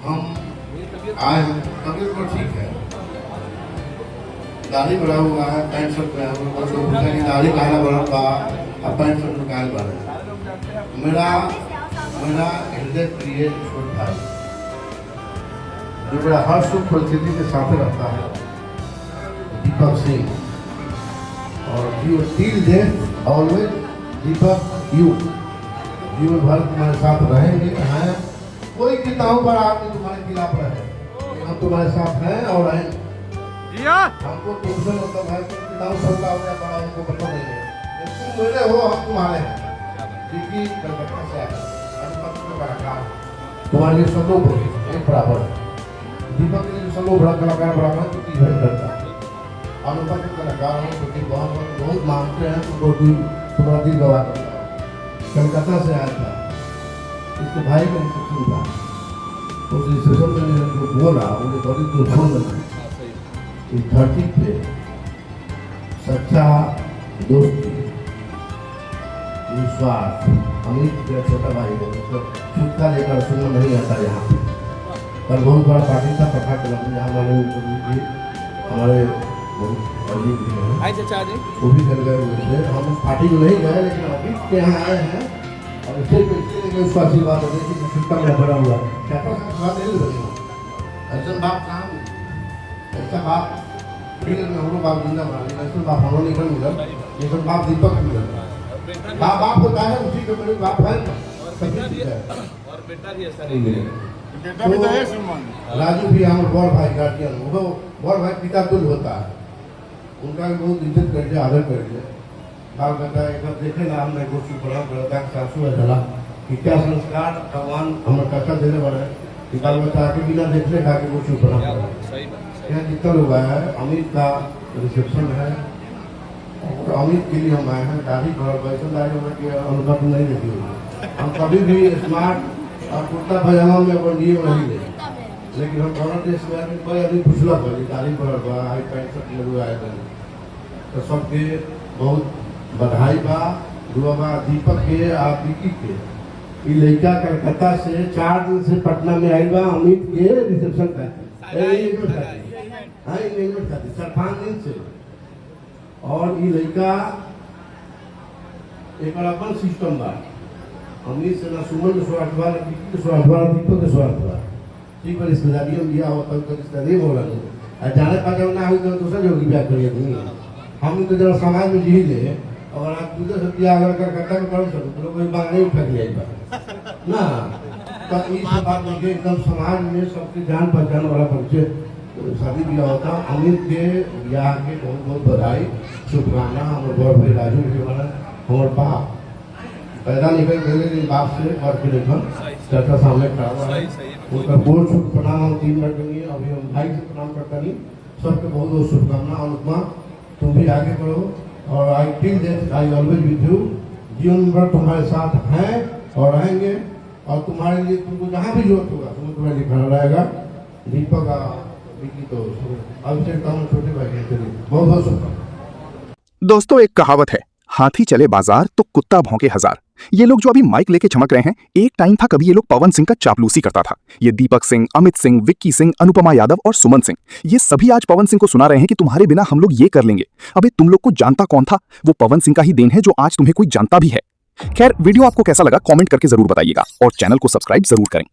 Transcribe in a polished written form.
हम आए हैं, तबियत तो ठीक है, दाढ़ी बढ़ा हुआ है, पैंट शर्ट में हम लोग को पूछा कि दाढ़ी काला बढ़ा बा अब पैंट शर्ट में काला बढ़ा। मेरा हृदय प्रिय छोट भाई जो मेरा हर सुख परिस्थिति के साथ रहता है, दीपक सिंह, और till death always Deepak you, जीवन भर तुम्हारे साथ रहेंगे हैं। कोई किताबों पर आपने तुम्हारे खिलाफ रहे, हम तुम्हारे साथ हैं और रहेंगे। हमको तुमसे मतलब है कि किताब सबका अपना बड़ा हमको पता नहीं है, तुम मेरे हो हम तुम्हारे हैं। क्योंकि कलकत्ता से आए तुम्हारे लिए सब लोग एक बराबर है। दीपक के लिए सब लोग बड़ा कलाकार बराबर क्योंकि वही करता है। अनुपा के कलाकार हैं क्योंकि बहुत मानते हैं, तुम्हारा दिल गवा करता है। कलकत्ता से आया था, इसके भाई का रिसेप्शन था, उस रिसेप्शन में जो बोला मुझे बड़ी दुर्घटना लगी। इस धरती पे सच्चा दोस्ती, विश्वास, अमित के छोटा भाई को छुटका लेकर सुनना नहीं आता यहाँ पे। पर बहुत बड़ा पार्टी था पठा के जहाँ हमारे हमारे वो भी कर गए हुए थे। हम उस पार्टी को नहीं गए, लेकिन अमित के यहाँ आए हैं और इससे लेके उसको आशीर्वाद हो गई कि छुटका मेरा बड़ा हुआ क्या ऐसा बात काम ऐसा बात में हम लोग बाप जिंदा बना लेकिन ऐसा बाप हम लोग नहीं मिला, लेकिन बाप दीपक मिला। बाप होता है उसी के मेरे बाप है और बेटा भी ऐसा नहीं मिले। राजू भी हमारे बड़ भाई गार्जियन, वो बड़ भाई पिता तुल्य होता है, उनका भी बहुत इज्जत करके आदर करके बाल बेटा एक देखे ना हमने गोष्ठी पढ़ा करता सासू है चला कि क्या संस्कार भगवान हमारे काका देने वाले हैं कि बाल बच्चा आके बिना देखने खा के गोष्ठी पढ़ा यहाँ जितना लोग आया है। अमित का रिसेप्शन है और अमित के लिए हम आए हैं। दाढ़ी बढ़ वैसे दाढ़ी होना कि अनुभव नहीं देखी होगी। हम कभी भी स्मार्ट और कुर्ता पजामा में अपन लिए नहीं ले, लेकिन हम दोनों देश में कोई अभी फुसला पड़ी दाढ़ी बढ़ हुआ हाई पैंट शर्ट में आए थे तो सबके बहुत बधाई बा दुआ बा। दीपक के आप विकी के ये लड़का कलकत्ता से 4 दिन से पटना में आई बा अमित के रिसेप्शन का 4-5 दिन से। और ये लड़का एक अपन सिस्टम बा, अमित से ना सुमन के स्वार्थ बा, विकी के स्वार्थ बा, दीपक के स्वार्थ बा। ठीक है, रिश्तेदारी में दिया होता तो रिश्तेदारी बोला नहीं जाने पाकर ना हुई तो दूसरा जोगी ब्याह करिए नहीं। हम तो जरा समाज में जी ले और आप दूसरे से दिया अगर कलकत्ता में कर सकते तो कोई बात नहीं उठा लिया ना। तब इस बात में एकदम समाज में सबकी जान पहचान वाला परिचय शादी ब्याह होता। अमित के ब्याह के बहुत बहुत बधाई शुभकामना। हमारे बड़ भाई राजू के वाला हमारे बाप पैदा निकल गए बाप से और के लेकर चर्चा सामने खड़ा हुआ है, उनका बहुत शुभ प्रणाम हम 3 मिनट देंगे। अभी हम भाई से प्रणाम करता नहीं, सबके बहुत बहुत शुभकामना। अनुपमा तुम भी आगे बढ़ो और I till death I always with you. जीवन भर तुम्हारे साथ हैं और रहेंगे और तुम्हारे लिए तुमको जहाँ भी जरूरत होगा तुम्हारे लिए खड़ा रहेगा। दीपक विकी तो अभिषेक छोटे भाई के लिए बहुत बहुत शुभकामना। दोस्तों एक कहावत है, हाथी चले बाजार तो कुत्ता भौंके हजार। ये लोग जो अभी माइक लेके चमक रहे हैं, एक टाइम था कभी ये लोग पवन सिंह का चापलूसी करता था। ये दीपक सिंह, अमित सिंह, विक्की सिंह, अनुपमा यादव और सुमन सिंह, ये सभी आज पवन सिंह को सुना रहे हैं कि तुम्हारे बिना हम लोग ये कर लेंगे। अबे तुम लोग को जानता कौन था? वो पवन सिंह का ही देन है जो आज तुम्हें कोई जानता भी है। खैर, वीडियो आपको कैसा लगा कमेंट करके जरूर बताइएगा और चैनल को सब्सक्राइब जरूर करें।